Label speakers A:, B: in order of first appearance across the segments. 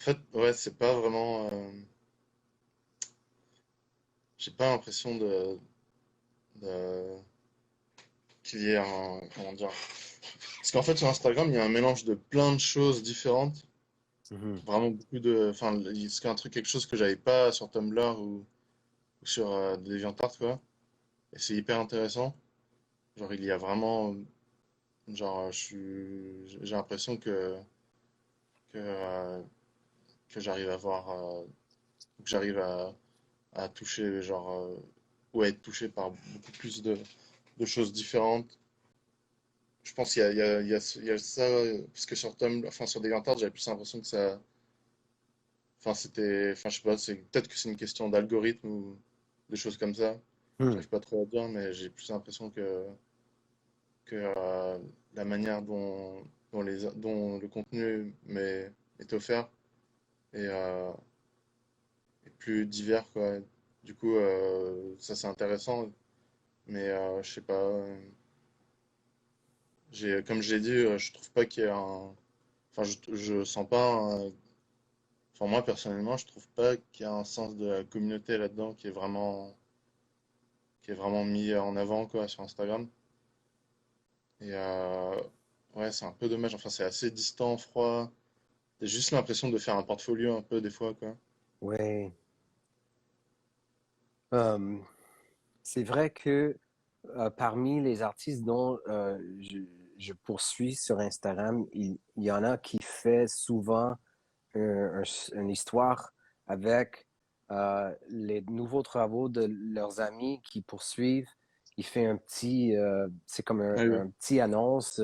A: En fait, ouais, c'est pas vraiment. J'ai pas l'impression de- qu'il y ait un. Comment dire? Parce qu'en fait, sur Instagram, il y a un mélange de plein de choses différentes.
B: Mhm.
A: Vraiment beaucoup de. Enfin, c'est un truc, quelque chose que j'avais pas sur Tumblr ou sur DeviantArt, quoi. Et c'est hyper intéressant. Genre, il y a vraiment. Genre, j'ai l'impression que, euh, que j'arrive à voir. Que j'arrive à toucher, genre. Ou à être touché par beaucoup plus de choses différentes. Je pense qu'il y a, il y a, il y a ça, parce que sur Tumblr, enfin sur DeviantArt, j'avais plus l'impression que ça. Enfin, c'était. Enfin, je sais pas, peut-être que c'est une question d'algorithme ou des choses comme ça.
B: Hmm.
A: J'arrive pas trop à dire, mais j'ai plus l'impression que la manière dont le contenu est offert est, est plus divers, quoi. Du coup, ça c'est intéressant, mais je sais pas. Comme je l'ai dit, je trouve pas qu'il y ait un. Enfin, je sens pas Enfin, moi, personnellement, je trouve pas qu'il y a un sens de la communauté là-dedans qui est vraiment mis en avant, quoi, sur Instagram. Et ouais, c'est un peu dommage. Enfin, c'est assez distant, froid. J'ai juste l'impression de faire un portfolio un peu des fois, quoi.
B: Ouais. Euh, c'est vrai que parmi les artistes dont je poursuis sur Instagram, il y en a qui fait souvent une histoire avec les nouveaux travaux de leurs amis qui poursuivent. Il fait un petit, c'est comme
A: Oui, oui.
B: un petit annonce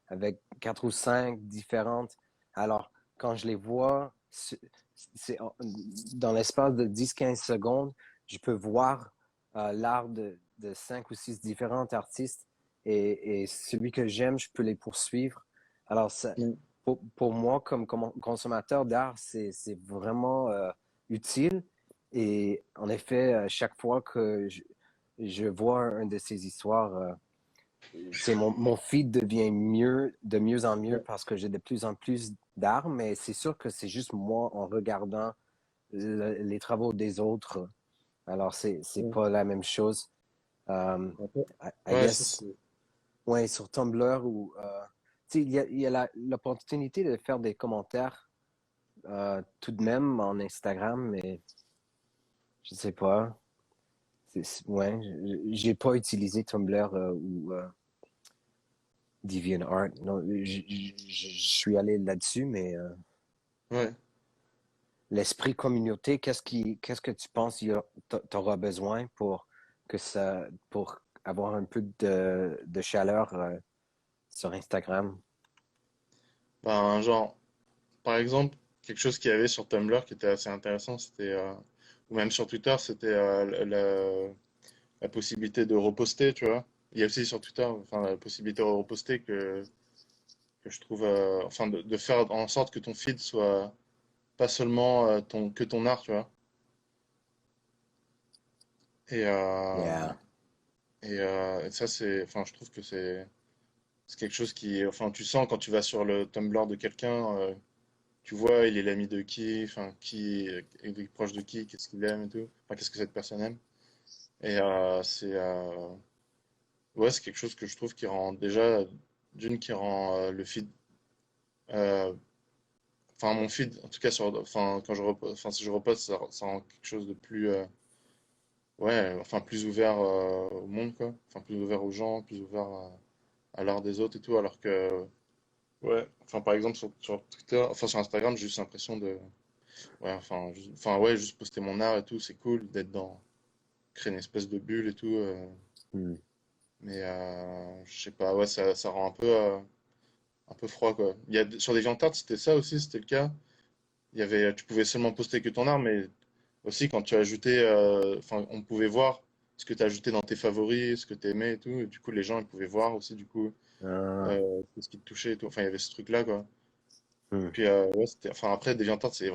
B: avec quatre ou cinq différentes. Alors, quand je les vois, c'est dans l'espace de 10 15 secondes, je peux voir l'art de cinq ou six différents artistes et celui que j'aime, je peux les poursuivre. Alors, ça,
A: Mm.
B: pour moi, comme consommateur d'art, c'est vraiment utile. Et en effet, chaque fois que je vois un de ces histoires, mon feed devient de mieux en mieux
A: Ouais.
B: parce que j'ai de plus en plus d'art, mais c'est sûr que c'est juste moi en regardant les travaux des autres. Alors, c'est
A: Ouais.
B: pas la même chose. Um,
A: Après-
B: I
A: Ouais, ça
B: guess,
A: c'est.
B: ouais, sur Tumblr où, tu sais, il y a l'opportunité de faire des commentaires tout de même en Instagram, mais je sais pas. Ouais, j'ai pas utilisé Tumblr ou DeviantArt. Non, je suis allé là-dessus, mais
A: Ouais.
B: l'esprit communauté, qu'est-ce que tu penses t'auras besoin pour avoir un peu de chaleur sur Instagram?
A: Ben, genre, par exemple, quelque chose qu'il y avait sur Tumblr qui était assez intéressant, c'était. Ou même sur Twitter, c'était la possibilité de reposter, tu vois. Il y a aussi sur Twitter, enfin, la possibilité de reposter que je trouve, enfin, de faire en sorte que ton feed soit pas seulement que ton art, tu vois. Et,
B: Yeah.
A: et ça, enfin, je trouve que c'est quelque chose qui, enfin, tu sens quand tu vas sur le Tumblr de quelqu'un, tu vois, il est l'ami de qui, enfin, il est proche de qui, qu'est-ce qu'il aime et tout, enfin, qu'est-ce que cette personne aime. Et ouais, c'est quelque chose que je trouve qui rend déjà, d'une, qui rend le feed, euh, enfin, mon feed, en tout cas, enfin, enfin, si je reposte, ça rend quelque chose de plus, ouais, enfin, plus ouvert au monde, quoi. Enfin, plus ouvert aux gens, plus ouvert à l'art des autres et tout, alors que, ouais, enfin, par exemple, sur Twitter, enfin, sur Instagram, j'ai juste l'impression de, ouais, enfin, enfin, ouais, juste poster mon art et tout, c'est cool d'être créer une espèce de bulle et tout,
B: Hmm.
A: mais je sais pas, ouais, ça rend un peu froid, quoi. Sur des Viantards, c'était ça aussi, c'était le cas. Tu pouvais seulement poster que ton art, mais aussi quand tu ajoutais, enfin, on pouvait voir ce que tu as ajouté dans tes favoris, ce que tu aimais et tout. Et du coup, les gens, ils pouvaient voir aussi, du coup,
B: Ah.
A: ce qui te touchait et tout. Enfin, il y avait ce truc-là, quoi.
B: Hmm.
A: Puis, ouais, enfin, après, DeviantArt, c'est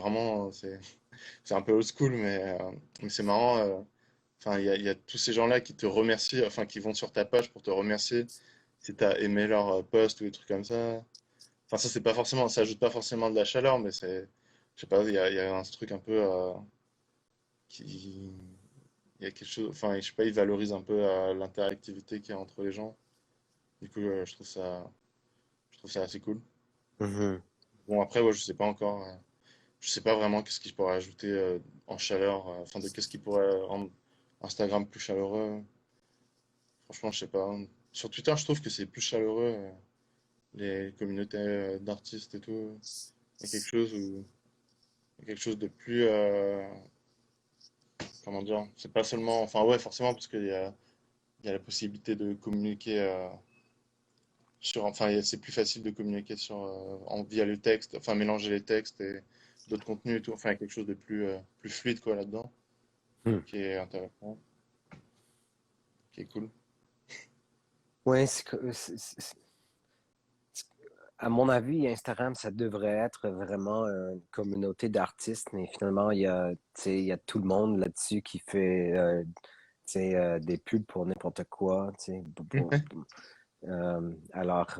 A: un peu old school, mais c'est marrant. Enfin, il y a tous ces gens-là qui te remercient, enfin, qui vont sur ta page pour te remercier si tu as aimé leur post ou des trucs comme ça. Enfin, ça, c'est pas forcément, ça ajoute pas forcément de la chaleur, mais je sais pas, il y a un truc un peu qui, il y a quelque chose, enfin, je sais pas, il valorise un peu l'interactivité qu'il y a entre les gens. Du coup, je trouve ça assez cool.
B: Mhm.
A: Bon, après, ouais, je sais pas encore, je sais pas vraiment qu'est-ce qu'il pourrait ajouter en chaleur, enfin, de qu'est-ce qui pourrait rendre Instagram plus chaleureux. Franchement, je sais pas. Sur Twitter, je trouve que c'est plus chaleureux, les communautés d'artistes et tout. Il y a quelque chose où, il y a quelque chose de plus, comment dire, c'est pas seulement, enfin, ouais, forcément, parce il y a la possibilité de communiquer sur, enfin, c'est plus facile de communiquer sur, via le texte, enfin, mélanger les textes et d'autres contenus et tout. Enfin, il y a quelque chose de plus, plus fluide, quoi, là-dedans,
B: Mhm.
A: qui est intéressant, qui est cool.
B: Ouais, à mon avis, Instagram, ça devrait être vraiment une communauté d'artistes, mais finalement, tu sais, il y a tout le monde là-dessus qui fait tu sais, des pubs pour n'importe quoi. Tu sais, alors,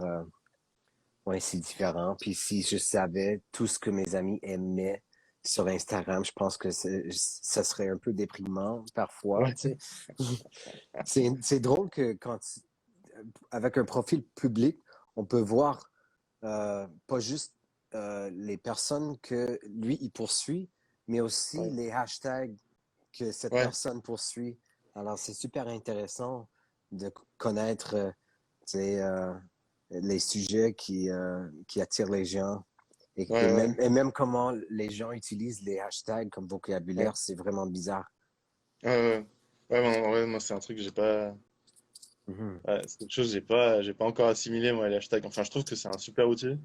B: ouais, c'est différent. Puis si je savais tout ce que mes amis aimaient sur Instagram, je pense que ça serait un peu déprimant parfois.
A: Ouais,
B: Tu sais. C'est drôle que avec un profil public, on peut voir pas juste les personnes que lui, il poursuit, mais aussi
A: ouais,
B: les hashtags que cette
A: ouais,
B: personne poursuit. Alors, c'est super intéressant de connaître tu sais, les sujets qui attirent les gens.
A: ouais, ouais,
B: Et même comment les gens utilisent les hashtags comme
A: ouais,
B: vocabulaire, c'est vraiment bizarre.
A: ouais, ouais. Ouais, ouais, moi, c'est un truc que j'ai pas.
B: Mhm.
A: Ouais, c'est quelque chose que j'ai pas encore assimilé, moi, les hashtags. Enfin, je trouve que c'est un super outil,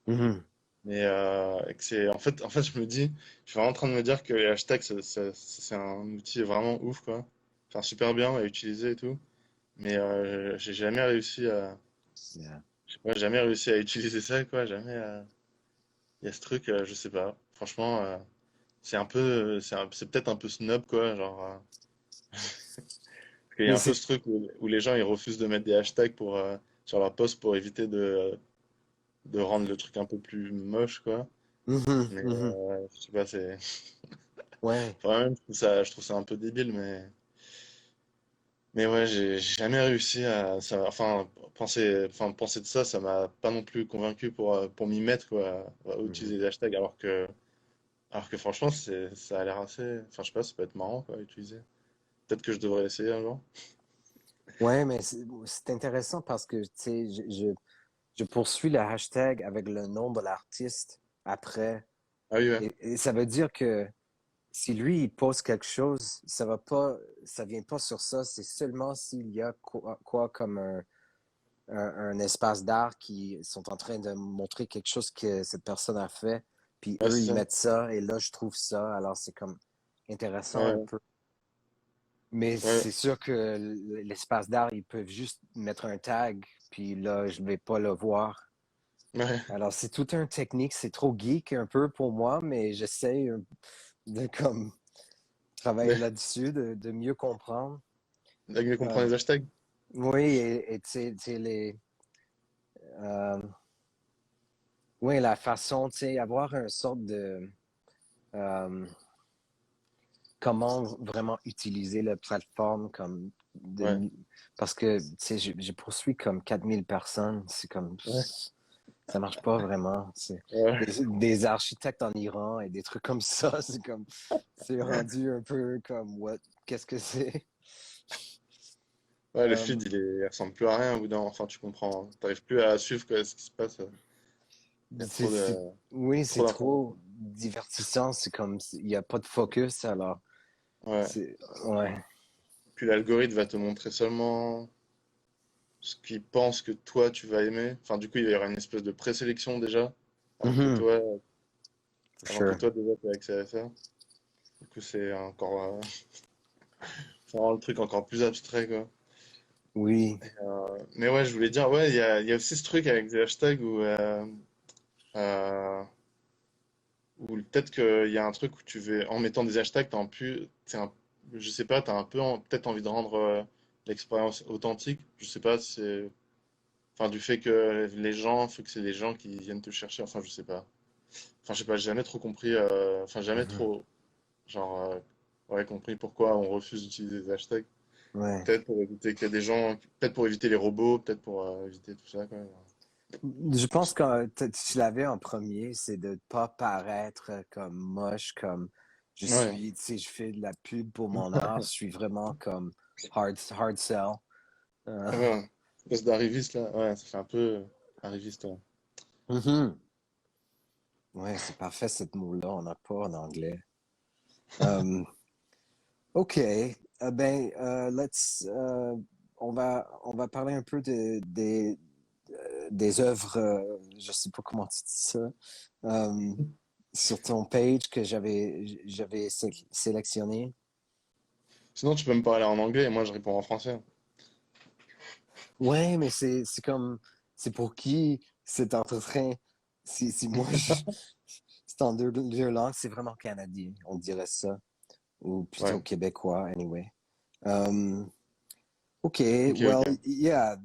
B: Mhm.
A: mais que c'est, en fait, je me dis, je suis vraiment en train de me dire que les hashtags, c'est un outil vraiment ouf, quoi. Enfin, super bien à utiliser et tout. Mais j'ai jamais réussi à,
B: Yeah.
A: je sais pas, jamais réussi à utiliser ça, quoi. Jamais. Il y a ce truc, je sais pas. Franchement, c'est un peu, c'est peut-être un peu snob, quoi. Genre, parce qu'il y a
B: Mais
A: un peu
B: c'est
A: ce truc où les gens ils refusent de mettre des hashtags pour sur leur post pour éviter de rendre le truc un peu plus moche, quoi.
B: Mhm,
A: Mais
B: mhm.
A: je sais pas, c'est.
B: Ouais.
A: Enfin, même, je trouve ça un peu débile, mais ouais, j'ai jamais réussi à. Enfin, penser de ça, ça m'a pas non plus convaincu pour m'y mettre, quoi, à
B: Mhm.
A: utiliser des hashtags, alors que franchement, ça a l'air assez. Enfin, je sais pas, ça peut être marrant, quoi, à utiliser. Peut-être que je devrais essayer un jour.
B: Ouais, mais c'est intéressant parce que, tu sais, je poursuis le hashtag avec le nom de l'artiste après.
A: Ah oui, ouais.
B: Et ça veut dire que si lui, il poste quelque chose, ça vient pas sur ça. C'est seulement s'il y a quoi comme un espace d'art qui sont en train de montrer quelque chose que cette personne a fait. Puis
A: Ouais,
B: eux,
A: c'est
B: ils
A: ça.
B: mettent ça et là, je trouve ça. Alors, c'est comme intéressant un
A: Ouais,
B: peu. Mais
A: ouais,
B: c'est sûr que l'espace d'art, ils peuvent juste mettre un tag, puis là, je vais pas le voir.
A: ouais.
B: Alors, c'est tout un technique, c'est trop geek un peu pour moi, mais j'essaie de comme travailler
A: Ouais.
B: là-dessus, de mieux comprendre.
A: Avec mieux
B: Euh,
A: comprendre les hashtags?
B: oui, et tu sais, euh, oui, la façon, tu sais, avoir une sorte de euh, comment vraiment utiliser la plateforme comme
A: Ouais.
B: parce que tu sais je poursuis comme 4000 personnes, c'est comme
A: Ouais.
B: ça marche pas vraiment, c'est
A: Ouais.
B: des architectes en Iran et des trucs comme ça, c'est comme c'est rendu un peu comme what, qu'est-ce que c'est.
A: Ouais, le feed,
B: Euh,
A: il ressemble plus à rien au bout d'un moment. Enfin, tu comprends, hein. T'arrives plus à suivre quoi, ce qui se passe. Il y a
B: oui, c'est
A: trop
B: trop
A: d'informations.
B: divertissant, c'est comme il y a pas de focus, alors
A: Ouais.
B: c'est ouais.
A: Puis l'algorithme va te montrer seulement ce qu'il pense que toi, tu vas aimer. Enfin, du coup, il va y avoir une espèce de présélection déjà, alors que
B: Mhm,
A: toi,
B: for
A: alors que
B: sure.
A: toi déjà, tu as accès à ça. Du coup, c'est vraiment le truc encore plus abstrait, quoi.
B: Oui.
A: Mais ouais, je voulais dire, ouais, il y a aussi ce truc avec des hashtags euh, où peut-être qu'il y a un truc où tu veux, en mettant des hashtags, je sais pas, t'as un peu peut-être envie de rendre l'expérience authentique. Je sais pas si c'est, enfin, du fait que les gens, faut que c'est les gens qui viennent te chercher. Enfin, je sais pas. enfin, je sais pas, j'ai jamais trop compris, enfin, jamais
B: Mhm.
A: trop, genre, ouais, compris pourquoi on refuse d'utiliser des hashtags.
B: Ouais.
A: Peut-être pour éviter qu'il y ait des gens, peut-être pour éviter les robots, peut-être pour éviter tout ça, quoi.
B: Je
A: Je
B: pense
A: sais pas.
B: que tu l'avais en premier, c'est de ne pas paraître comme moche, comme je
A: Ouais,
B: suis, tu sais, je fais de la pub pour mon art, je suis vraiment comme hard sell. Euh,
A: ouais, espèce d'arriviste, là, ouais, ça fait un peu arriviste, ouais.
B: mhm. Ouais, c'est parfait, cette mot-là, on n'a pas en anglais. Euh, OK, on va parler un peu des œuvres, je sais pas comment tu dis ça, euh, sur ton page que j'avais sélectionné.
A: Sinon, tu peux me parler en anglais et moi je réponds en français.
B: Ouais, mais c'est comme, c'est pour qui cet entretien? Si moi, c'est en deux langues, c'est vraiment canadien, on dirait ça, ou plutôt
A: Ouais,
B: québécois, anyway. Um, okay,
A: ok,
B: well,
A: ok.
B: yeah.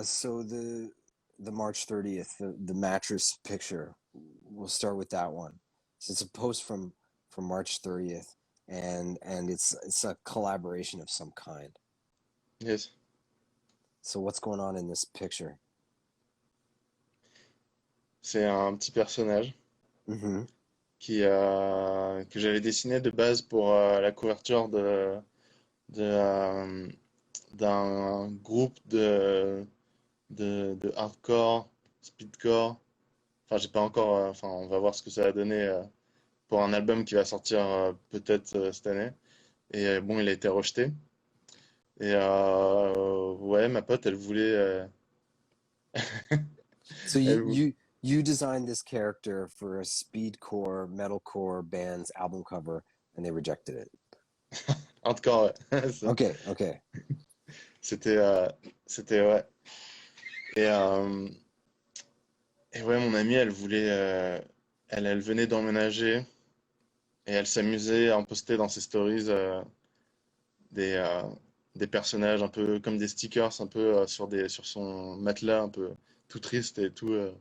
B: So the March 30th, the mattress picture. We'll start with that one. So it's a post from March 30th, and it's a collaboration of some kind.
A: Yes.
B: So what's going on in this picture?
A: C'est un petit personnage
B: Mm-hmm.
A: que j'avais dessiné de base pour la couverture de, d'un groupe de hardcore, speedcore. Enfin, j'ai pas encore. Enfin, on va voir ce que ça va donner pour un album qui va sortir peut-être cette année. Et bon, il a été rejeté. Et ouais, ma pote, elle voulait.
B: So
A: Elle, vou-
B: you designed this character for a speedcore metalcore band's album cover, and they rejected it.
A: hardcore, ouais. Ça.
B: Okay, okay.
A: C'était, ouais. Et, euh, et ouais, mon amie, elle voulait. Elle venait d'emménager et elle s'amusait à en poster dans ses stories des, euh, des personnages un peu comme des stickers, un peu sur son matelas, un peu tout triste et tout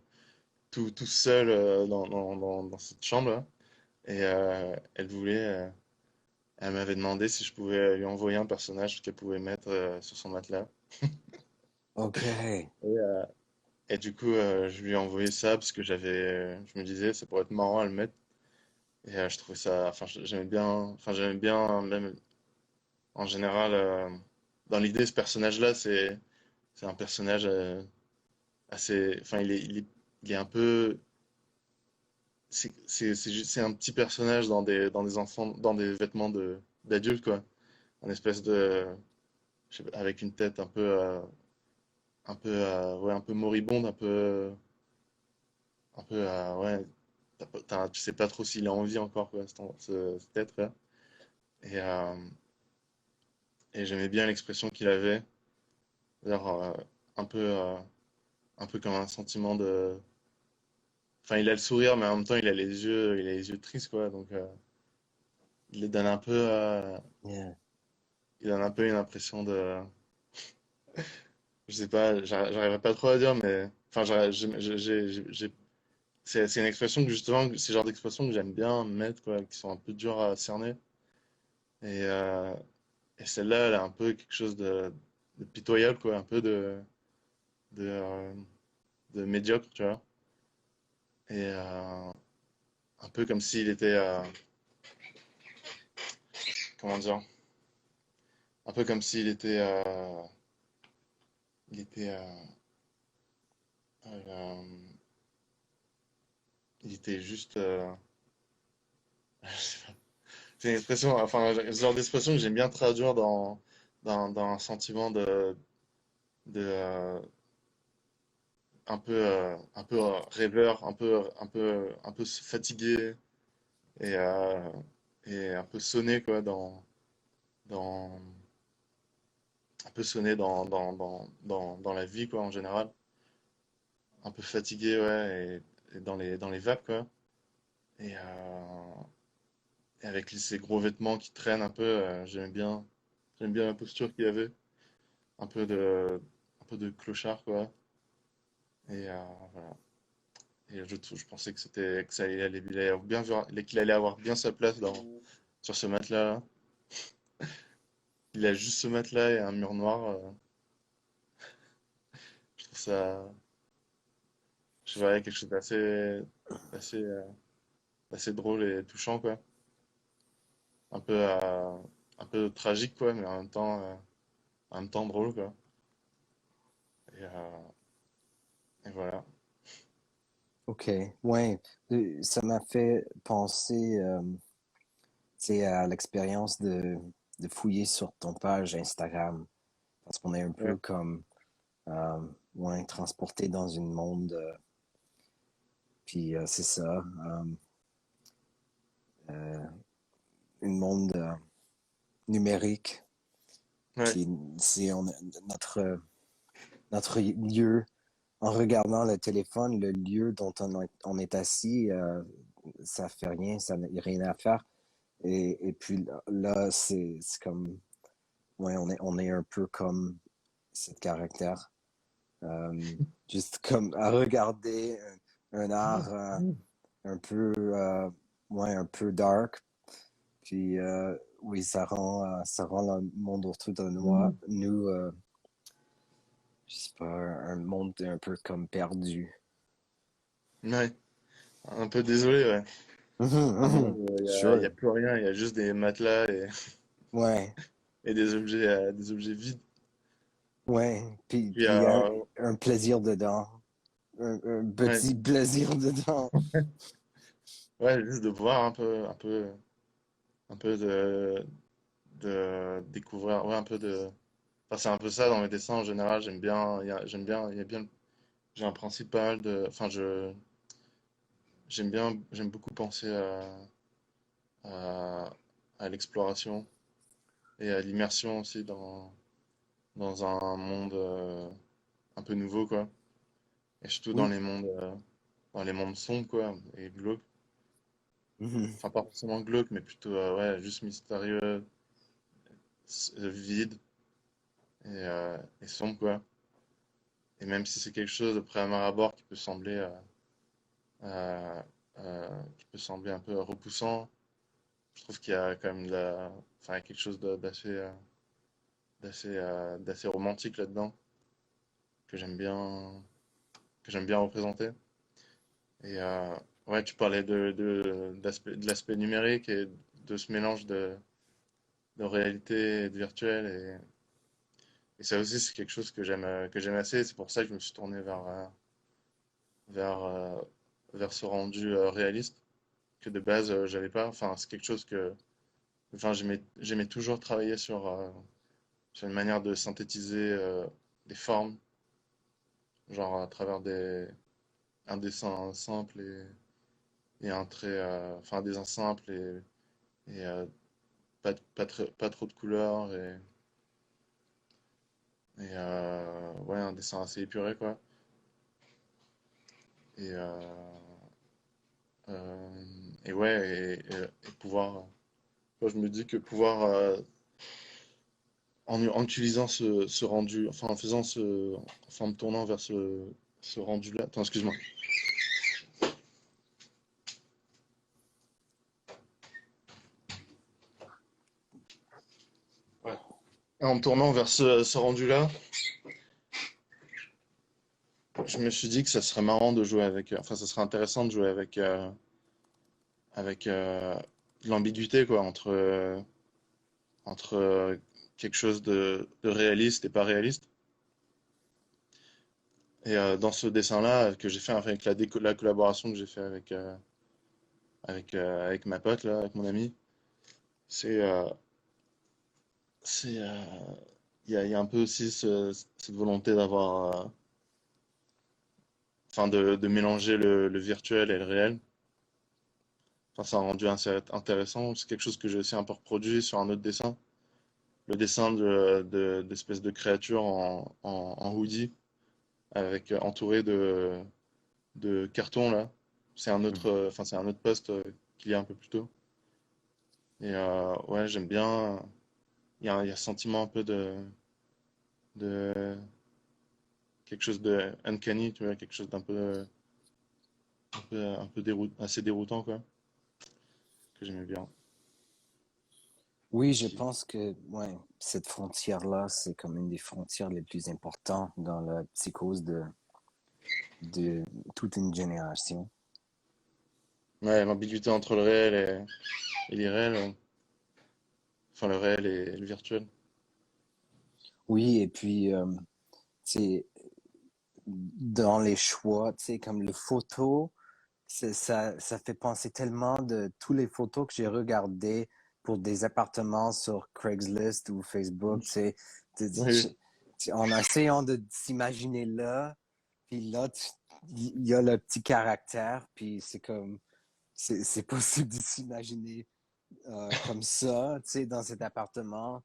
A: seul dans cette chambre-là. Et elle m'avait demandé si je pouvais lui envoyer un personnage qu'elle pouvait mettre sur son matelas.
B: Okay.
A: Et, euh, et du coup, je lui ai envoyé ça parce que je me disais, ça pourrait être marrant à le mettre. Et je trouvais ça, enfin, j'aimais bien même en général, dans l'idée, ce personnage-là, c'est un personnage assez, enfin, il est un peu, c'est un petit personnage dans des enfants, dans des vêtements d'adultes, quoi. Un espèce de, je sais pas, avec une tête ouais, un peu moribonde, ouais, tu sais pas trop s'il est en vie encore, quoi, cet être-là. Et, euh, et j'aimais bien l'expression qu'il avait, genre, un peu, euh, un peu comme un sentiment de, enfin, il a le sourire, mais en même temps, il a les yeux tristes, quoi, donc, il donne un peu,
B: Yeah.
A: il donne un peu une impression de, je sais pas, j'arriverai pas trop à dire, mais, enfin, c'est une expression que justement, c'est le genre d'expression que j'aime bien mettre, quoi, qui sont un peu dures à cerner. Et, euh, et celle-là, elle a un peu quelque chose de pitoyable, quoi, un peu de, euh, de médiocre, tu vois. Et un peu comme s'il était, comment dire, un peu comme s'il était, il était, euh, il était juste, je sais pas. C'est une expression, enfin, ce genre d'expression que j'aime bien traduire dans un sentiment de un peu rêveur, un peu fatigué et, euh, et un peu sonné quoi dans un peu sonné dans la vie quoi en général, un peu fatigué ouais et dans les vapes quoi et, et avec ces gros vêtements qui traînent un peu, j'aime bien la posture qu'il avait, un peu de un peu de clochard quoi et voilà Et je pensais que que il allait avoir qu'il allait avoir bien sa place sur ce matelas-là. Il a juste ce matelas et un mur noir. Je trouve ça, je sais pas, quelque chose d'assez, assez drôle et touchant, quoi. Un peu, un peu tragique, quoi, mais en même temps drôle, quoi. Et, voilà.
B: OK. Ouais. Ça m'a fait penser, tu sais, à l'expérience de fouiller sur ton page Instagram. Parce qu'on est un
A: Ouais,
B: peu comme, euh, ouais, transporté dans une monde. Puis c'est ça. Euh, une monde numérique.
A: ouais,
B: Puis c'est notre, notre lieu, en regardant le téléphone, le lieu dont on est assis, ça fait rien, ça n'a rien à faire. Et puis là, c'est comme, ouais, on est un peu comme ce caractère. Euh, juste comme à regarder un art un peu, ouais, un peu dark. Puis oui, ça rend le monde autour de nous, je sais pas, un monde un peu comme perdu.
A: ouais. Un peu désolé, ouais.
B: Mhm,
A: Un monde
B: mhm.
A: où il y a
B: Sure.
A: plus rien, il y a juste des matelas
B: Ouais,
A: et des objets vides.
B: ouais.
A: Puis,
B: Puis il y a un plaisir dedans. Un
A: ouais,
B: petit plaisir dedans.
A: ouais, juste de voir un peu de découvrir, ouais, un peu de. Enfin, c'est un peu ça dans mes dessins en général. J'aime bien, il y a bien, j'ai un principe pas mal de. Enfin, j'aime beaucoup penser à, à l'exploration et à l'immersion aussi dans un monde un peu nouveau, quoi. Et surtout
B: Oui.
A: dans les mondes sombres, quoi, et glauques.
B: Mhm,
A: Enfin, pas forcément glauques, mais plutôt, ouais, juste mystérieux, vide et sombre, quoi. Et même si c'est quelque chose de prime abord euh, qui peut sembler un peu repoussant, je trouve qu'il y a quand même enfin, quelque chose d'assez romantique là-dedans, que j'aime bien, que j'aime bien représenter. Et ouais, tu parlais de l'aspect numérique et de ce mélange de réalité et de virtuel. Et ça aussi, c'est quelque chose que j'aime assez. C'est pour ça que je me suis tourné vers, euh, vers ce rendu réaliste que de base, j'avais pas. Enfin, c'est quelque chose que enfin, j'aimais toujours travailler sur une manière de synthétiser des formes, genre à travers un dessin simple et un trait, enfin, un dessin simple et pas trop de couleurs ouais, un dessin assez épuré, quoi. Et, et ouais, et pouvoir. Moi, je me dis que en utilisant ce rendu, enfin en faisant enfin en me tournant vers ce rendu-là. Attends, excuse-moi. Ouais. En me tournant vers ce rendu-là, je me suis dit que ça serait marrant de jouer avec, enfin ça serait intéressant de jouer avec de l'ambiguïté quoi entre quelque chose de réaliste et pas réaliste. Et dans ce dessin-là que j'ai fait avec la collaboration que j'ai fait avec ma pote là, avec mon ami, c'est c'est il y a un peu aussi cette volonté enfin de mélanger le virtuel et le réel. Enfin, ça a rendu assez intéressant. C'est quelque chose que j'ai aussi un peu reproduit sur un autre dessin. Le dessin d'espèces de créatures en hoodie, avec entouré de carton là. Enfin, c'est un autre post qu'il y a un peu plus tôt. Et ouais, j'aime bien. Il y a un sentiment un peu de quelque chose de uncanny, tu vois, quelque chose d'un peu assez déroutant, quoi, que j'aimais bien.
B: Oui, je
A: Qui...
B: pense que ouais, cette frontière-là, c'est comme une des frontières les plus importantes dans la psychose de toute une génération.
A: Ouais, l'ambiguïté entre le réel et l'irréel, enfin le réel et le virtuel.
B: Oui, et puis, tu sais, dans les choix, tu sais, comme le photo, ça fait penser tellement de tous les photos que j'ai regardées pour des appartements sur Craigslist ou Facebook,
A: Oui,
B: en essayant de s'imaginer là, puis là, il y a le petit caractère, puis c'est comme, c'est possible de s'imaginer comme ça, tu sais, dans cet appartement,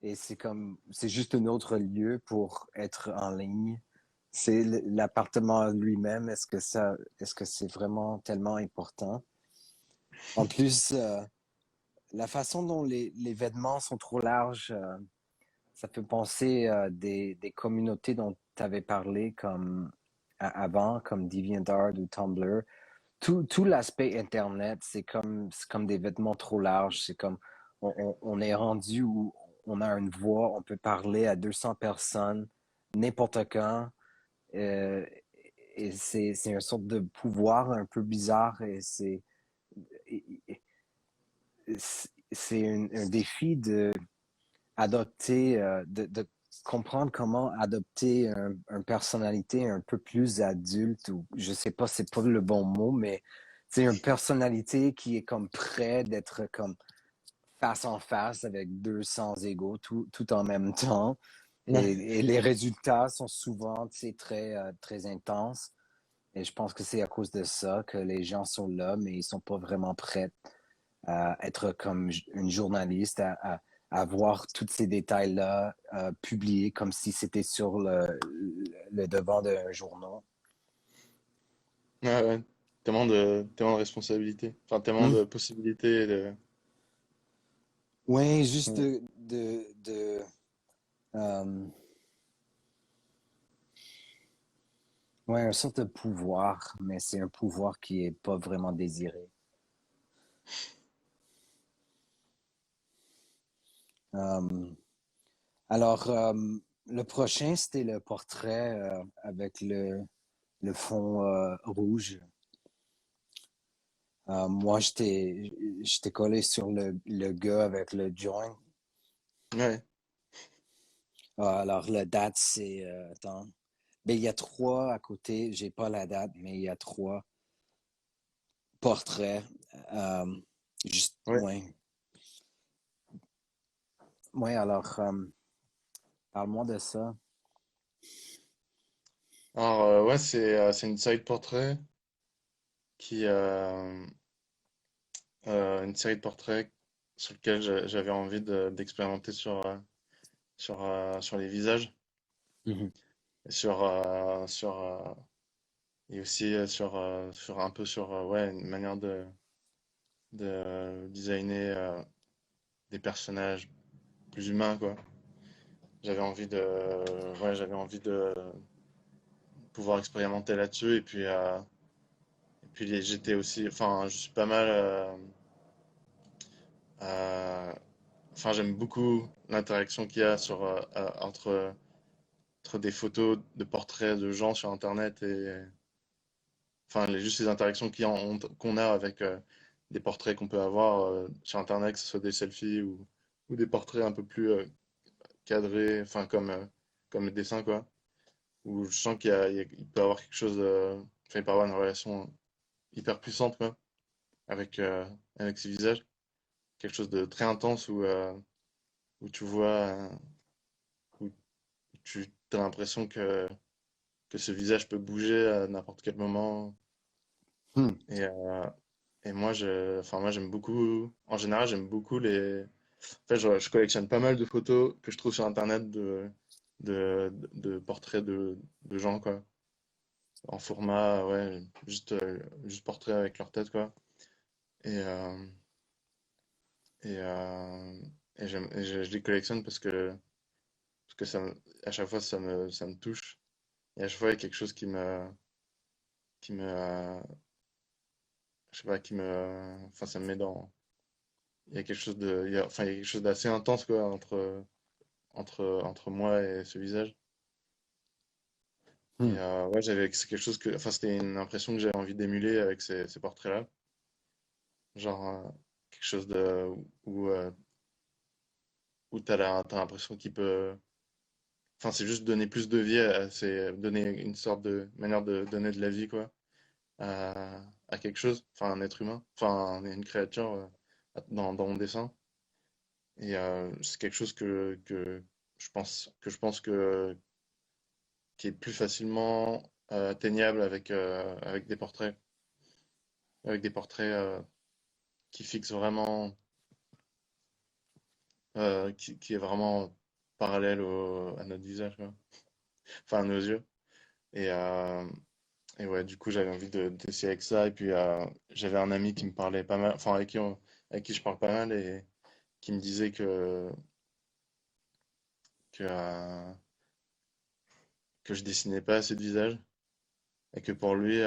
B: et c'est comme, c'est juste un autre lieu pour être en ligne. C'est l'appartement lui-même, est-ce que c'est vraiment tellement important? En plus, la façon dont les vêtements sont trop larges, ça fait penser à des communautés dont tu avais parlé comme avant, comme DeviantArt ou Tumblr. Tout l'aspect Internet, c'est comme des vêtements trop larges. C'est comme, on est rendu où on a une voix, on peut parler à 200 personnes, n'importe quand. Euh, et c'est une sorte de pouvoir un peu bizarre et c'est un défi de adopter, de comprendre comment adopter une personnalité un peu plus adulte ou je sais pas, c'est pas le bon mot, mais c'est une personnalité qui est comme prêt d'être comme face en face avec 200 égaux tout en même temps.
A: ouais,
B: Et les résultats sont souvent, tu sais, très intenses. Et je pense que c'est à cause de ça que les gens sont là, mais ils sont pas vraiment prêts à être comme une journaliste, à voir tous ces détails-là publiés comme si c'était sur le devant d'un journal.
A: ouais, ouais. Tellement de responsabilités, enfin tellement
B: Mm.
A: de possibilités.
B: Oui, juste
A: Ouais.
B: euh, ouais, une sorte de pouvoir, mais c'est un pouvoir qui est pas vraiment désiré. Euh, alors, le prochain, c'était le portrait avec le fond rouge. Moi, j'étais collé sur le gars avec le joint.
A: Ouais.
B: Alors, la date, c'est... attends. Ben, il y a trois à côté. J'ai pas la date, mais il y a trois portraits. Euh, juste,
A: Ouais.
B: ouais. Ouais, alors, parle-moi de ça.
A: Alors, ouais, c'est une série de portraits qui, une série de portraits sur lequel j'avais envie d'expérimenter sur les visages
B: Mhm.
A: et et aussi sur un peu sur ouais, une manière de designer des personnages plus humains, quoi. J'avais envie de pouvoir expérimenter là-dessus et puis j'étais aussi, enfin, je suis pas mal, euh, enfin, j'aime beaucoup l'interaction qu'il y a entre des photos de portraits de gens sur Internet et enfin, juste les interactions qu'on a avec des portraits qu'on peut avoir sur Internet, que ce soit des selfies ou des portraits un peu plus cadrés, enfin, comme le dessin, quoi. Où je sens il peut y avoir quelque chose, enfin, il peut y avoir une relation hyper puissante, quoi, avec ces visages. Quelque chose de très intense où tu vois, où tu as l'impression que ce visage peut bouger à n'importe quel moment.
B: Hmm.
A: Et, euh, et moi, j'aime beaucoup, en général, j'aime beaucoup En fait, je collectionne pas mal de photos que je trouve sur Internet de portraits de gens, quoi. En format, ouais, juste portrait avec leur tête, quoi. Et, euh, et, euh, je les collectionne parce que à chaque fois, ça me touche. Et à chaque fois, il y a quelque chose qui me, je sais pas, enfin, ça me met dans, il y a quelque chose de, enfin, il y a quelque chose d'assez intense, quoi, entre moi et ce visage. Et
B: Hmm.
A: ouais, c'est quelque chose que, enfin, c'était une impression que j'avais envie d'émuler avec ces portraits-là. Genre, quelque chose où, euh, où t'as l'impression qu'il peut, enfin, c'est juste donner plus de vie c'est donner une sorte de manière de donner de la vie, quoi, à quelque chose, enfin, un être humain, enfin, une créature, dans mon dessin. Et c'est quelque chose que je pense qui est plus facilement atteignable avec des portraits qui fixent vraiment, qui est vraiment parallèle à notre visage, quoi. Enfin, à nos yeux. Et, euh, et ouais, du coup, j'avais envie d'essayer avec ça. Et puis, j'avais un ami qui me parlait pas mal, enfin, avec qui je parle pas mal et qui me disait que je dessinais pas assez de visage et que pour lui,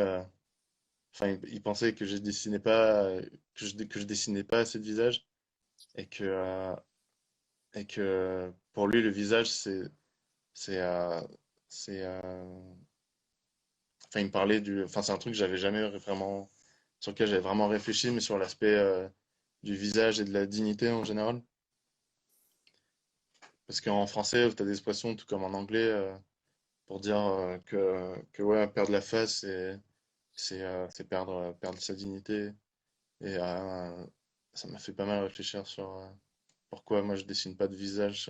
A: enfin, il pensait que je dessinais pas, que je dessinais pas assez de visage et que pour lui, le visage, c'est, euh, enfin, il me parlait enfin, c'est un truc que j'avais jamais vraiment, sur lequel j'avais vraiment réfléchi, mais sur l'aspect du visage et de la dignité en général. Parce qu'en français, tu as des expressions, tout comme en anglais, pour dire que ouais, perdre la face, c'est perdre sa dignité. Et ça m'a fait pas mal réfléchir sur pourquoi moi je dessine pas de visage,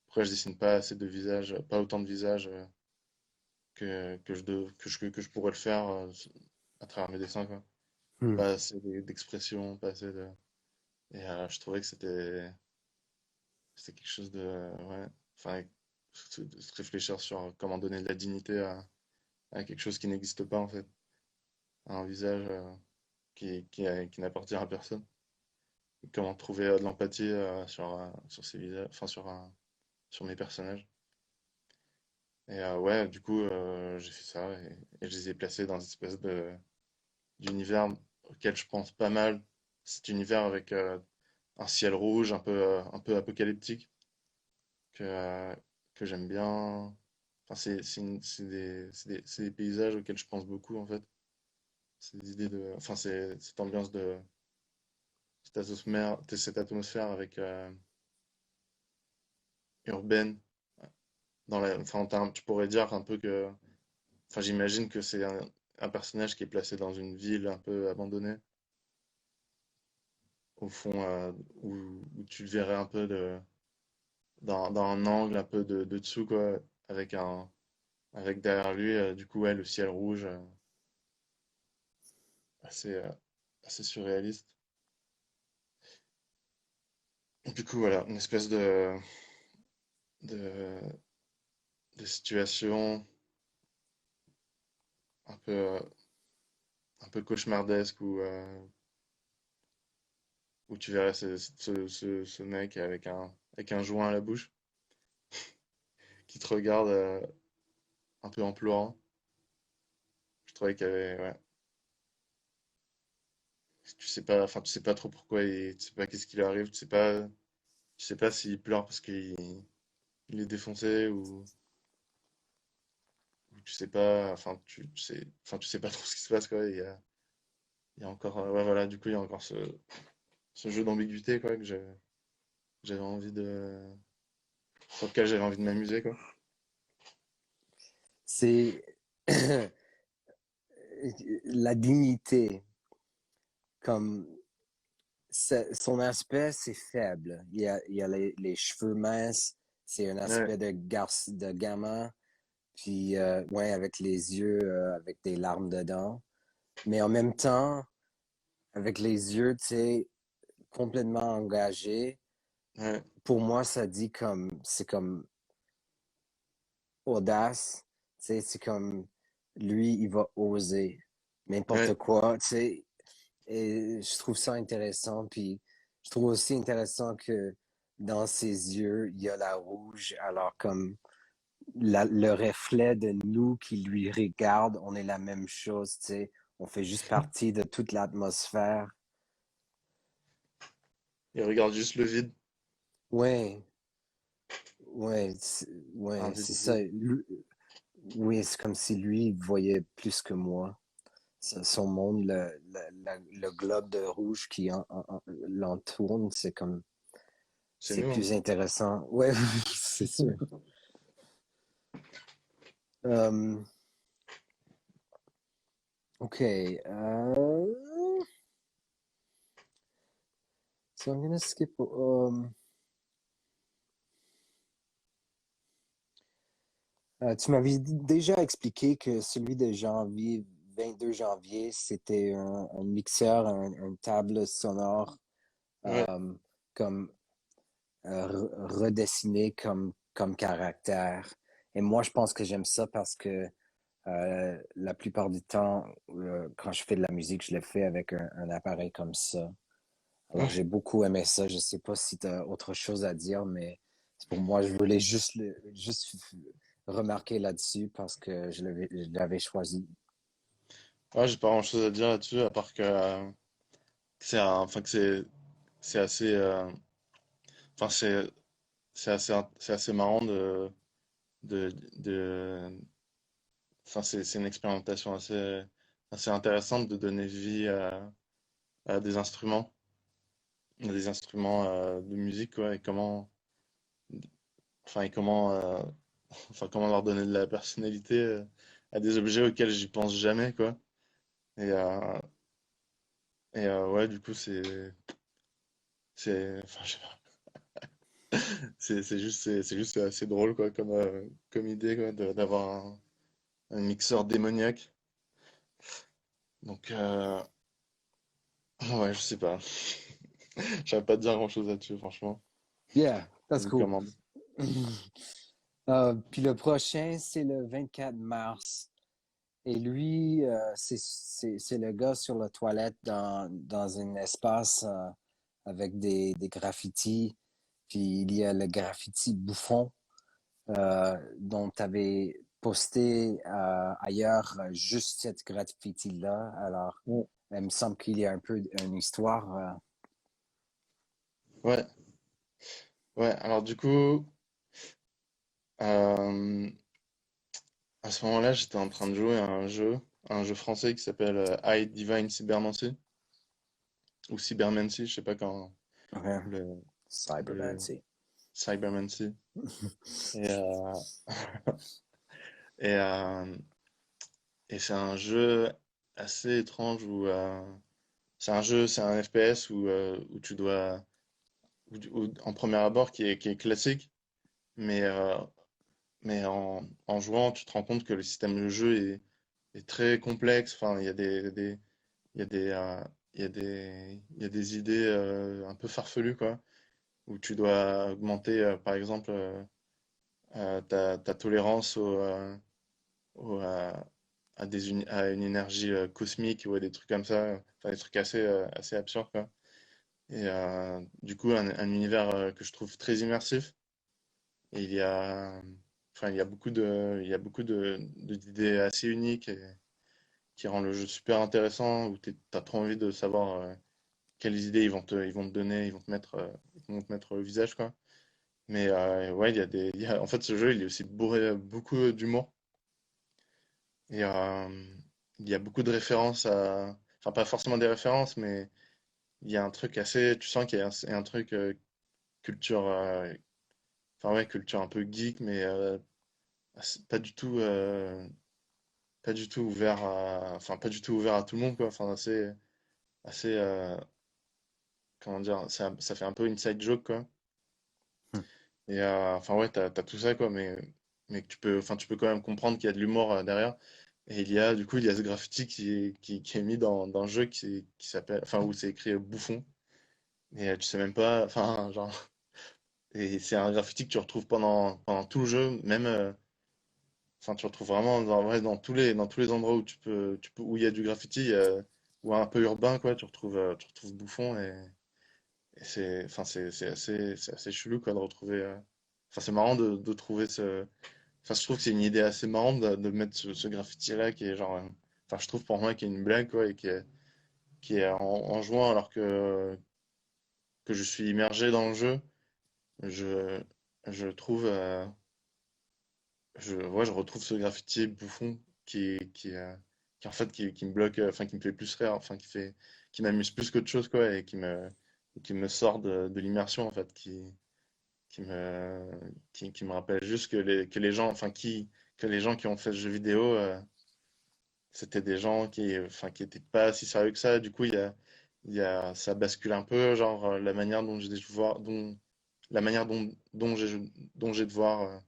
A: pourquoi je dessine pas assez de visage, pas autant de visages que je pourrais le faire à travers mes dessins, quoi.
B: Hmm.
A: Pas assez d'expression, pas assez de. Et je trouvais que c'était quelque chose de. Ouais. Enfin, de se réfléchir sur comment donner de la dignité à quelque chose qui n'existe pas, en fait. À un visage qui n'appartient à personne. Et comment trouver de l'empathie sur ces visages, enfin, sur mes personnages. Et ouais, du coup, j'ai fait ça et je les ai placés dans une espèce d'univers auquel je pense pas mal. Cet univers avec un ciel rouge un peu apocalyptique que, euh, que j'aime bien. Enfin, c'est des paysages auxquels je pense beaucoup en fait. C'est des idées enfin, c'est cette ambiance cette atmosphère avec urbaine. Enfin, tu pourrais dire un peu que, enfin, j'imagine que c'est un personnage qui est placé dans une ville un peu abandonnée, au fond, où tu le verrais un peu dans un angle un peu de dessous, quoi, avec derrière lui, du coup, ouais, le ciel rouge, assez, assez surréaliste. Du coup, voilà, une espèce de, de situation un peu, euh, un peu cauchemardesque où tu verrais ce mec avec un joint à la bouche qui te regarde un peu en pleurant. Je trouvais qu'il y avait, ouais, tu sais pas, enfin, tu sais pas trop pourquoi, tu sais pas qu'est-ce qui lui arrive, tu sais pas s'il pleure parce qu'il est défoncé ou tu sais pas, enfin, tu sais pas trop ce qui se passe, quoi. Il y a encore, ouais, voilà, du coup, il y a encore ce jeu d'ambiguïté, quoi, que j'avais envie sur lequel j'avais envie de m'amuser, quoi.
B: C'est la dignité, comme son aspect, c'est faible. Il y a les cheveux minces, c'est un
A: Ouais,
B: aspect de gamin, puis ouais, avec les yeux, avec des larmes dedans. Mais en même temps, avec les yeux, tu sais, complètement engagés,
A: ouais,
B: pour moi, ça dit comme, c'est comme audace, tu sais, c'est comme, lui, il va oser n'importe
A: ouais,
B: quoi, tu sais. Et je trouve ça intéressant. Puis je trouve aussi intéressant que dans ses yeux, il y a la rouge. Alors comme le reflet de nous qui lui regarde, on est la même chose, tu sais. on fait juste partie de toute l'atmosphère.
A: Il regarde juste le vide,
B: Ouais,
A: un
B: ouais,
A: vide
B: c'est ça.
A: bleu.
B: Oui, c'est comme si lui il voyait plus que moi. Son monde, le globe de rouge qui l'entoure, c'est comme,
A: C'est
B: c'est
A: nous, hein.
B: plus intéressant. Ouais, c'est sûr. Euh, ok. So I'm gonna skip. Tu m'avais déjà expliqué que celui de janvier, 22 janvier, c'était un mixeur, une table sonore
A: Ouais.
B: euh, comme redessiné comme caractère. Et moi, je pense que j'aime ça parce que la plupart du temps, quand je fais de la musique, je le fais avec un appareil comme ça. Alors, j'ai
A: Ouais.
B: beaucoup aimé ça. Je sais pas si tu as autre chose à dire, mais pour moi, je voulais juste remarquer là-dessus parce que je l'avais choisi.
A: Ouais, j'ai pas grand-chose à dire là-dessus, à part que enfin que c'est assez, enfin c'est assez marrant de, enfin c'est une expérimentation assez intéressante de donner vie à des instruments de musique, quoi, et enfin et comment, enfin comment leur donner de la personnalité à des objets auxquels j'y pense jamais, quoi. Et, euh, ouais, du coup enfin je sais pas, c'est juste assez drôle, quoi, comme idée, quoi, d'avoir un mixeur démoniaque. Donc ouais, je sais pas. Je savais pas te dire grand-chose là-dessus, franchement.
B: Yeah,
A: Je
B: that's
A: vous
B: cool.
A: commande.
B: Puis le prochain, c'est le 24 mars. Et lui, c'est le gars sur la toilette dans un espace avec des graffitis. Puis il y a le graffiti bouffon dont tu avais posté ailleurs juste cette graffiti-là. Alors,
A: Ouais.
B: il me semble qu'il y a un peu une histoire.
A: Ouais, ouais. Alors du coup, euh, à ce moment-là, j'étais en train de jouer à un jeu français qui s'appelle I Divine Cybermancy ou Cybermancy, je sais pas quand
B: Ouais.
A: le, le
B: Cybermancy.
A: Cybermancy. Et, et, euh, et c'est un jeu assez étrange où c'est un FPS où tu dois, en premier abord qui est classique, mais, euh, mais en jouant, tu te rends compte que le système de jeu est très complexe. Enfin, il y a des, il y a des idées un peu farfelues, quoi, où tu dois augmenter, par exemple, ta tolérance à une énergie cosmique ou à des trucs comme ça, enfin des trucs assez absurdes, quoi. Et du coup, un univers que je trouve très immersif. Et il y a il y a beaucoup d'idées assez uniques et qui rend le jeu super intéressant, où t'as trop envie de savoir quelles idées ils vont te donner, ils vont te mettre au visage, quoi. Mais ouais, en fait, ce jeu, il est aussi bourré beaucoup d'humour. Et il y a beaucoup de références enfin, pas forcément des références, mais il y a un truc assez. Tu sens qu'il y a un truc culture. Enfin, ouais, culture un peu geek, mais pas du tout. Pas du tout ouvert enfin, pas du tout ouvert à tout le monde, quoi. Enfin, assez. Comment dire? Ça fait un peu inside joke, quoi.
B: Hmm.
A: Et enfin, ouais, t'as tout ça, quoi, mais que enfin, tu peux quand même comprendre qu'il y a de l'humour derrière. Et du coup, il y a ce graffiti qui est mis dans le jeu qui s'appelle, enfin, où c'est écrit bouffon. Et tu sais même pas, enfin, genre, et c'est un graffiti que tu retrouves pendant tout le jeu, même, enfin, tu retrouves vraiment ouais, dans tous les endroits où où il y a du graffiti, ou un peu urbain, quoi, tu retrouves bouffon et enfin, c'est assez chelou, quoi, de retrouver, enfin, c'est marrant de trouver enfin, je trouve que c'est une idée assez marrante de mettre ce graffiti-là qui est genre, enfin, je trouve pour moi qu'il y a une blague, quoi, et qui est en jouant alors que je suis immergé dans le jeu, je, je trouve, ouais, je retrouve ce graffiti bouffon qui en fait, qui me bloque, enfin, qui me fait plus rire, enfin, qui m'amuse plus qu'autre chose, quoi, et qui me sort de l'immersion, en fait, qui me, qui me rappelle juste que les gens, que les gens qui ont fait ce jeu vidéo, c'était des gens qui étaient pas si sérieux que ça. Du coup, ça bascule un peu, genre, la manière dont j'ai de voir, la manière dont j'ai de voir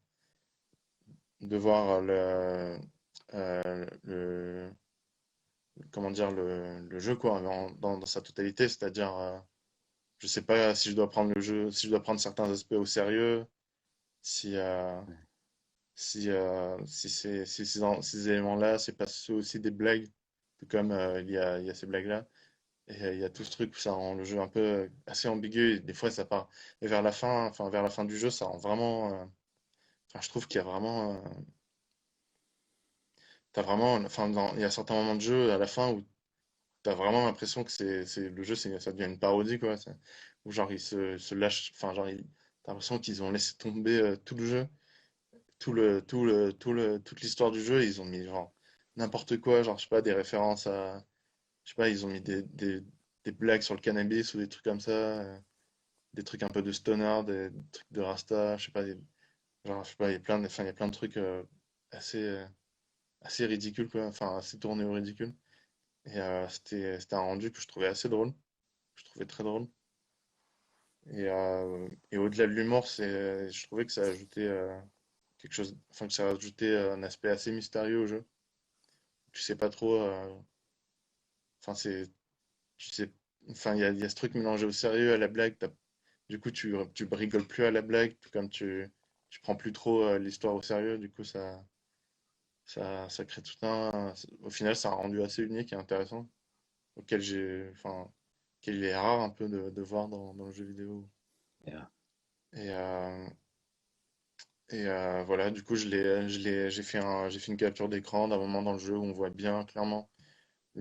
A: comment dire, le jeu, quoi, dans sa totalité. C'est-à-dire, je sais pas si je dois prendre le jeu, si je dois prendre certains aspects au sérieux, si, si ces éléments-là, c'est pas aussi des blagues, tout comme il y a ces blagues-là. Et il y a tout ce truc où ça rend le jeu un peu assez ambigu. Et des fois, ça part. Et vers la fin, enfin, vers la fin du jeu, ça rend vraiment. Enfin, je trouve qu'il y a vraiment. T'as vraiment. Enfin, il y a certains moments de jeu à la fin où t'as vraiment l'impression que le jeu, ça devient une parodie, quoi. Où genre, se lâchent. Enfin, genre, t'as l'impression qu'ils ont laissé tomber tout le jeu. Toute l'histoire du jeu. Ils ont mis, genre, n'importe quoi. Genre, je sais pas, des références à. Je sais pas, ils ont mis des blagues sur le cannabis ou des trucs comme ça. Des trucs un peu de stoner, des trucs de Rasta, je sais pas, genre, je sais pas, il y a plein de trucs assez, assez ridicules, quoi, enfin, assez tournés au ridicule. Et c'était un rendu que je trouvais assez drôle, que je trouvais très drôle. Et au-delà de l'humour, je trouvais que ça ajoutait quelque chose, enfin, que ça ajoutait un aspect assez mystérieux au jeu. Tu sais pas trop, enfin, tu sais, enfin, il y a ce truc mélangé au sérieux, à la blague. Du coup, tu rigoles plus à la blague, tout comme tu prends plus trop l'histoire au sérieux. Du coup, ça crée tout un. Au final, ça a un rendu assez unique et intéressant, enfin, qu'il est rare un peu de voir dans le jeu vidéo.
B: Yeah.
A: Et, voilà, du coup, j'ai fait une capture d'écran d'un moment dans le jeu où on voit bien clairement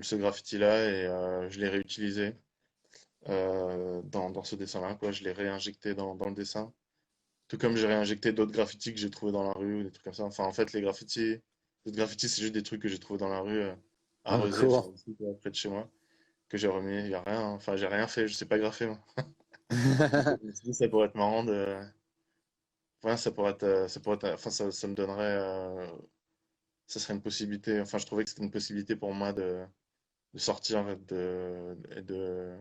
A: ce graffiti-là et je l'ai réutilisé dans ce dessin-là, quoi. Je l'ai réinjecté dans le dessin. Tout comme j'ai réinjecté d'autres graffitis que j'ai trouvés dans la rue ou des trucs comme ça. Enfin, en fait, les graffitis, c'est juste des trucs que j'ai trouvés dans la rue,
B: Oh,
A: arrosés
B: cool.
A: sur le site près de chez moi, que j'ai remis. Il y a rien, hein. Enfin, j'ai rien fait, je sais pas graffer, moi. Du coup, je me suis dit, ça pourrait être marrant de. Ouais, enfin, ça me donnerait. Ça serait une possibilité. Enfin, je trouvais que c'était une possibilité pour moi de sortir et de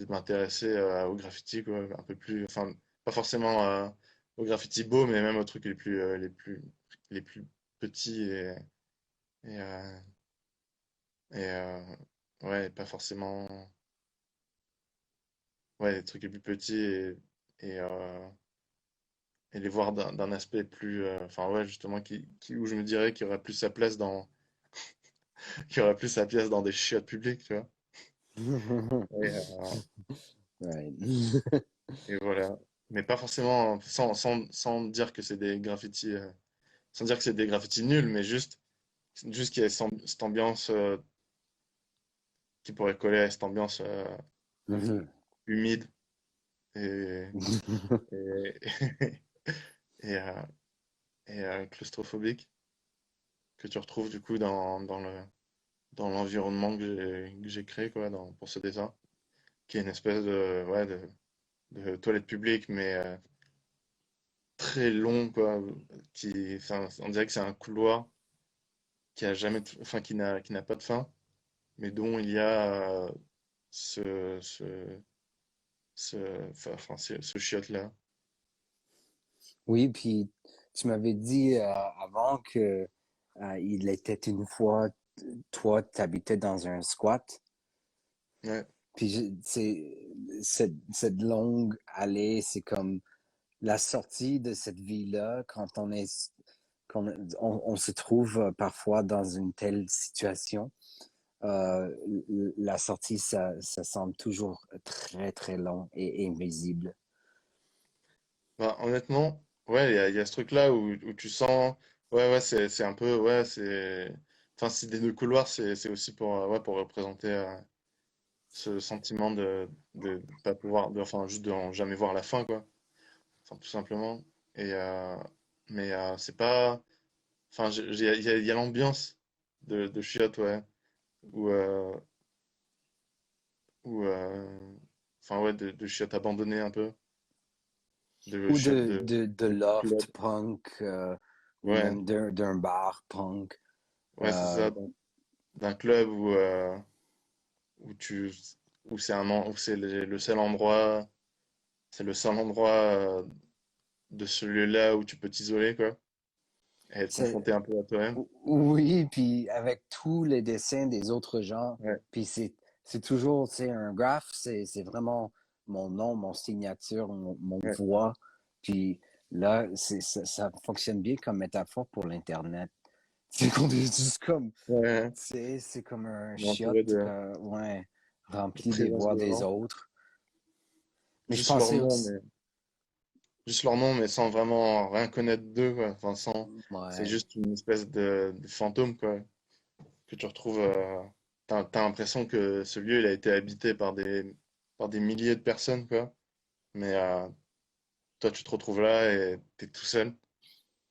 A: m'intéresser au graffiti, quoi, un peu plus. Enfin, pas forcément aux graffiti beaux, mais même aux trucs les plus petits et, euh, et ouais, pas forcément. Ouais, les trucs les plus petits et les voir d'un aspect plus. Enfin, ouais, justement, où je me dirais qu'il y aurait plus sa place qu'il y aurait plus sa place dans des chiottes publiques, tu vois. Et,
B: Right.
A: et voilà. Mais pas forcément, sans dire que c'est des graffitis, sans dire que c'est des graffitis nuls, mais juste qu'il y a cette ambiance qui pourrait coller à cette ambiance
B: Mhm.
A: humide et, et, et, claustrophobique que tu retrouves du coup dans l'environnement que j'ai créé quoi, pour ce dessin, qui est une espèce ouais, de toilette publique, mais très long, quoi, enfin, on dirait que c'est un couloir qui a jamais, enfin, qui n'a pas de fin, mais dont il y a ce, ce, ce chiotte-là.
B: Oui, puis tu m'avais dit avant que il était une fois, toi, tu habitais dans un squat.
A: Ouais.
B: Puis cette longue allée, c'est comme la sortie de cette vie-là quand on se trouve parfois dans une telle situation. Euh, la sortie, ça semble toujours très, très long et invisible.
A: Bah, honnêtement, ouais, il y a ce truc-là où tu sens, ouais, ouais, c'est un peu, ouais, c'est, de toute enfin, si des deux couloirs, c'est aussi pour, ouais, pour représenter ce sentiment de pas pouvoir, enfin, juste de en jamais voir la fin, quoi. Enfin, tout simplement. Et, mais c'est pas. Enfin, il y a l'ambiance de chiottes, ouais. Ou, ou enfin, ouais, de chiottes abandonnées un peu. De
B: Ou
A: chiottes de
B: de
A: club.
B: loft punk, ou
A: Ouais,
B: même d'un bar punk.
A: ouais, c'est
B: Euh,
A: ça. D'un club où tu, où c'est où c'est le seul endroit, c'est le seul endroit de ce lieu-là où tu peux t'isoler, quoi. Et être
B: c'est,
A: confronté un peu à toi-même.
B: oui, puis avec tous les dessins des autres gens,
A: Ouais,
B: puis c'est toujours, c'est un graphe, c'est vraiment mon nom, mon signature, mon
A: ouais,
B: voix. Puis là, ça fonctionne bien comme métaphore pour l'Internet. C'est qu'on est juste comme,
A: ouais.
B: c'est comme un
A: On est entouré
B: chiotte, ouais,
A: de
B: rempli des
A: présence
B: voix
A: de
B: des
A: gens.
B: autres. Mais je
A: Juste leur
B: pensais
A: nom,
B: aussi,
A: mais juste leur nom, mais sans vraiment rien connaître d'eux, quoi. Enfin, sans, c'est
B: ouais,
A: juste une espèce de fantôme, quoi, que tu retrouves. T'as l'impression que ce lieu, il a été habité par des milliers de personnes, quoi. Mais toi, tu te retrouves là et t'es tout seul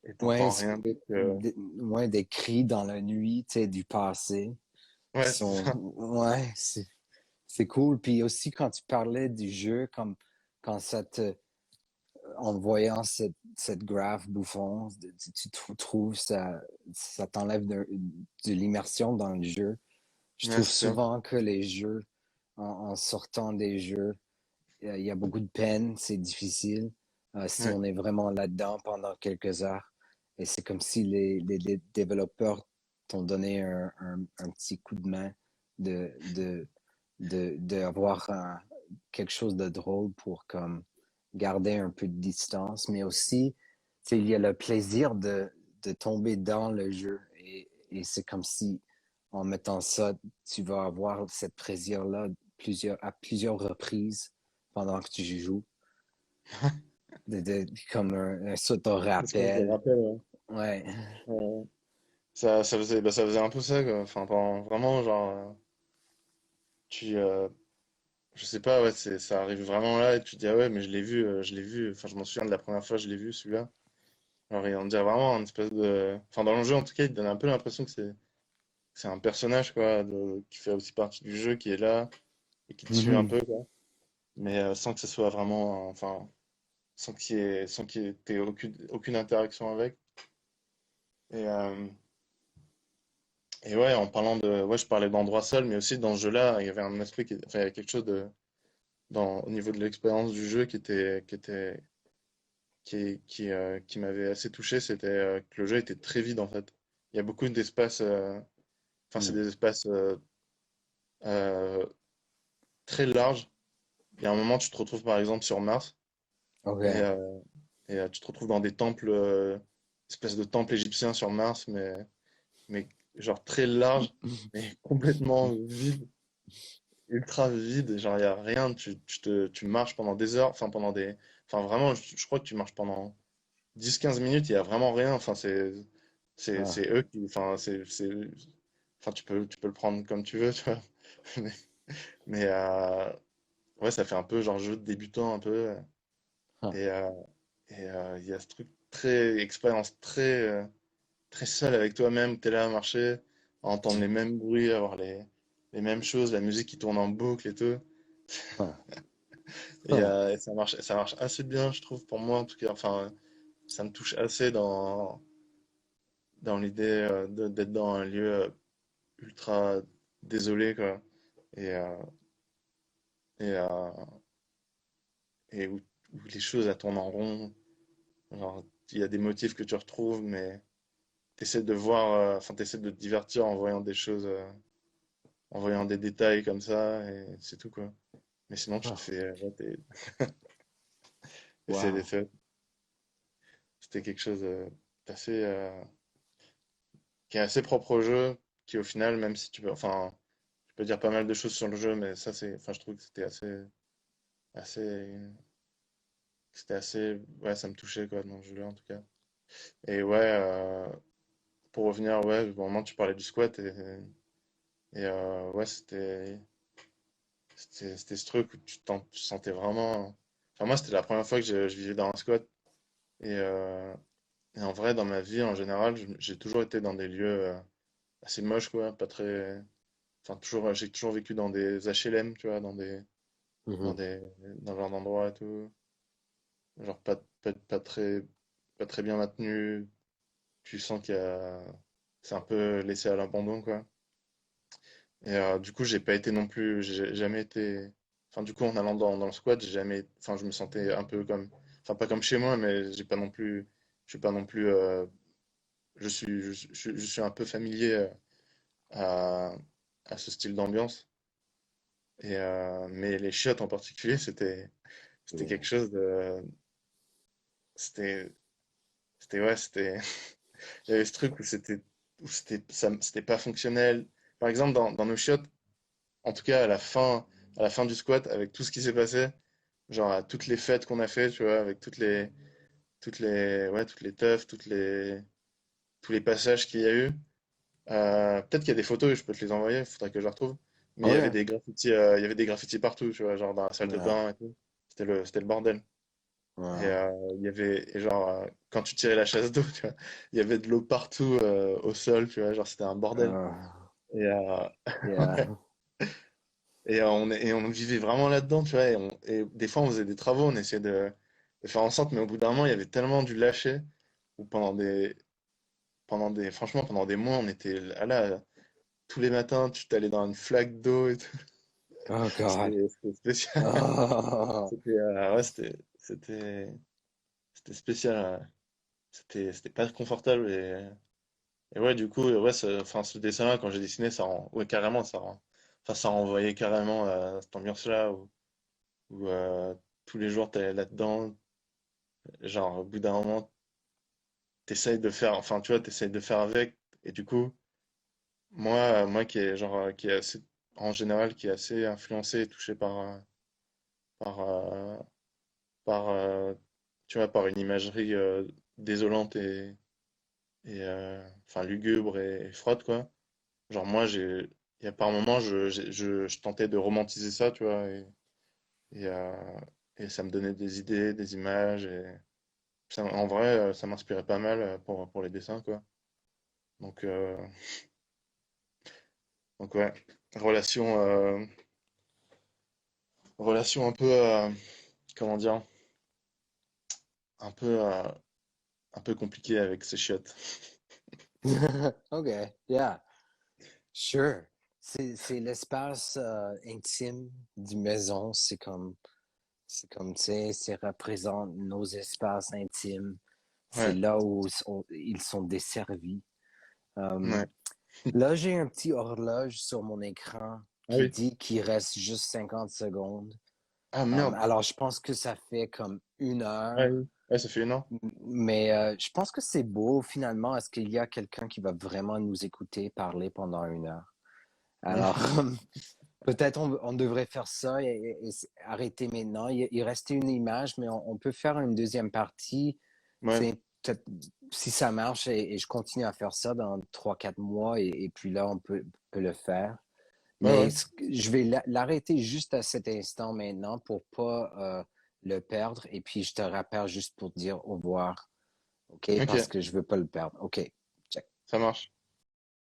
A: et
B: ouais,
A: t'entends rien d'autre que.
B: ouais, des cris dans la nuit, tu sais, du passé. Qui
A: Ouais, c'est
B: sont,
A: ça.
B: ouais, c'est cool. Puis aussi, quand tu parlais du jeu, comme quand en voyant cette graphe bouffon, tu trouves ça t'enlève de l'immersion dans le jeu. Je
A: Ouais,
B: trouve
A: c'est ça.
B: souvent que les jeux, en sortant des jeux, il y a beaucoup de peine, c'est difficile. Si
A: Ouais,
B: on est vraiment là-dedans pendant quelques heures, et c'est comme si les développeurs t'ont donné un petit coup de main de, de, d'avoir quelque chose de drôle pour comme garder un peu de distance, mais aussi, tu sais, il y a le plaisir de tomber dans le jeu et c'est comme si en mettant ça, tu vas avoir cette plaisir-là à plusieurs reprises pendant que tu joues, comme un
A: parce qu'on se le
B: s'auto-rappel.
A: rappelle, ouais.
B: Ouais.
A: Ouais. Ça faisait, bah, ça faisait un peu ça, quoi. Enfin, vraiment, genre, tu, je sais pas, ouais, ça arrive vraiment là et tu te dis, ah ouais, mais je l'ai vu. Enfin, je m'en souviens de la première fois, je l'ai vu, celui-là. Alors, on dirait vraiment une espèce de. Enfin, dans le jeu, en tout cas, il te donne un peu l'impression que c'est un personnage, quoi, qui fait aussi partie du jeu, qui est là et qui te suit un
B: Mhm.
A: peu, quoi. Mais sans que ce soit vraiment. Enfin, sans t'aies aucune interaction avec. Et, et ouais, en parlant de. Ouais, je parlais d'endroit seul, mais aussi dans ce jeu-là, il y avait un aspect enfin, il y avait quelque chose au niveau de l'expérience du jeu qui m'avait assez touché, c'était que le jeu était très vide en fait. Il y a beaucoup d'espaces, enfin c'est
B: Mm.
A: des espaces euh, très larges. Il y a un moment, tu te retrouves par exemple sur Mars et,
B: OK.
A: euh, tu te retrouves dans des temples, espèces de temples égyptiens sur Mars, mais genre très larges, mais complètement vides, ultra vides. Genre il y a rien, tu marches pendant des heures, enfin vraiment, je crois que tu marches pendant 10-15 minutes, il y a vraiment rien. Enfin,
B: Ah.
A: c'est eux qui. Enfin, enfin, tu peux le prendre comme tu veux, tu vois. Mais, mais, ouais, ça fait un peu genre jeu de débutant, un peu.
B: Ah.
A: Et il y a ce truc très. Expérience très, très seul avec toi-même. T'es là à marcher, à entendre les mêmes bruits, à avoir les mêmes choses, la musique qui tourne en boucle et tout.
B: Ah.
A: Et,
B: Ah.
A: ça marche assez bien, je trouve, pour moi en tout cas. Enfin, ça me touche assez dans l'idée d'être dans un lieu ultra désolé, quoi. Et, et, où les choses elles tournent en rond. Genre, il y a des motifs que tu retrouves, mais t'essaies de voir, enfin, t'essaies de te divertir en voyant des choses, en voyant des détails comme ça, et c'est tout, quoi. Mais sinon, tu te
B: Ah.
A: fais, ouais, t'essaies
B: Wow.
A: d'être, c'était quelque chose d'assez, qui est assez propre au jeu, qui au final, même si tu peux, enfin, tu peux dire pas mal de choses sur le jeu, mais ça, enfin, je trouve que assez, c'était assez, ouais, ça me touchait, quoi, dans le jeu, en tout cas. Et ouais, pour revenir, ouais, au moment où tu parlais du squat, ouais, c'était ce truc où tu te sentais vraiment. Enfin, moi, c'était la première fois que je vivais dans un squat. Et, euh, et en vrai, dans ma vie, en général, j'ai toujours été dans des lieux assez moches, quoi. Pas très. Enfin, toujours, j'ai toujours vécu dans des HLM, tu vois, dans
B: Mhm.
A: des, dans ce genre d'endroits et tout. Genre, pas très bien maintenu. Tu sens c'est un peu laissé à l'abandon, quoi. Du coup, j'ai pas été non plus, j'ai jamais été. Enfin, du coup, en allant dans le squat, j'ai jamais. Enfin, je me sentais un peu comme. Enfin, pas comme chez moi, mais j'ai pas non plus. Je suis pas non plus. Je suis un peu familier à, à ce style d'ambiance. Mais les chiottes en particulier, c'était
B: Yeah.
A: quelque chose de. C'était. Ouais, c'était. Il y avait ce truc c'était pas fonctionnel. Par exemple, dans nos chiottes, en tout cas à la fin du squat, avec tout ce qui s'est passé, genre à toutes les fêtes qu'on a fait, tu vois, avec toutes les teufs, tous les passages qu'il y a eu. Peut-être qu'il y a des photos, je peux te les envoyer, il faudrait que je les retrouve. Mais
B: Oh yeah.
A: il y avait des graffitis partout, tu vois, genre dans la salle de
B: Yeah.
A: bain et tout. C'était le bordel.
B: Wow.
A: Il y avait, et genre, quand tu tirais la chasse d'eau, tu vois, il y avait de l'eau partout au sol, tu vois, genre c'était un bordel.
B: Uh,
A: Et, euh,
B: yeah.
A: et on vivait vraiment là-dedans, tu vois. Et des fois, on faisait des travaux, on essayait de faire en sorte, mais au bout d'un moment, il y avait tellement du lâcher, ou franchement, pendant des mois, on était là, tous les matins, tu t'allais dans une flaque d'eau et tout.
B: Oh God.
A: C'était spécial.
B: Oh.
A: Ouais, c'était spécial. Ouais. C'était pas confortable. Et ouais, du coup, ouais, enfin, ce dessin-là, quand j'ai dessiné, ouais, carrément, enfin, ça renvoyait carrément à cette ambiance-là où tous les jours, t'es là-dedans. Genre, au bout d'un moment, enfin, tu vois, t'essayes de faire avec. Et du coup, moi qui est, qui est assez, en général, qui est assez influencé et touché par, euh, par tu vois, par une imagerie désolante enfin, lugubre et froide, quoi. Genre, il y a par moments, je tentais de romantiser ça, tu vois, et, euh, et ça me donnait des idées, des images, et en vrai, ça m'inspirait pas mal pour les dessins, quoi. Donc, euh, donc ouais, relation, euh, relation un peu, comment dire, un peu, euh, un peu compliquée avec ces chiottes.
B: Okay. Yeah. Sure. C'est l'espace intime du maison. Tu sais, ça représente nos espaces intimes. C'est
A: Ouais,
B: là où ils sont desservis. Euh,
A: ouais.
B: Là, j'ai un petit horloge sur mon écran
A: Ah
B: qui
A: oui.
B: dit qu'il reste juste 50 secondes.
A: Ah merde.
B: Alors, je pense que ça fait comme une
A: Ouais,
B: heure,
A: oui. Ouais, ça fait une heure.
B: mais je pense que c'est beau finalement. Est-ce qu'il y a quelqu'un qui va vraiment nous écouter parler pendant une heure? Alors, peut-être on devrait faire ça et arrêter maintenant. Il restait une image, mais on peut faire une deuxième partie.
A: Ouais,
B: C'est peut-être si ça marche et je continue à faire ça dans 3, 4 mois et puis là, peut le faire.
A: ouais,
B: Mais
A: ouais.
B: je vais l'arrêter juste à cet instant maintenant pour pas le perdre. Et puis, je te rappelle juste pour dire au revoir. OK? Parce
A: Ok,
B: que je veux pas le perdre. OK. Check.
A: ça marche.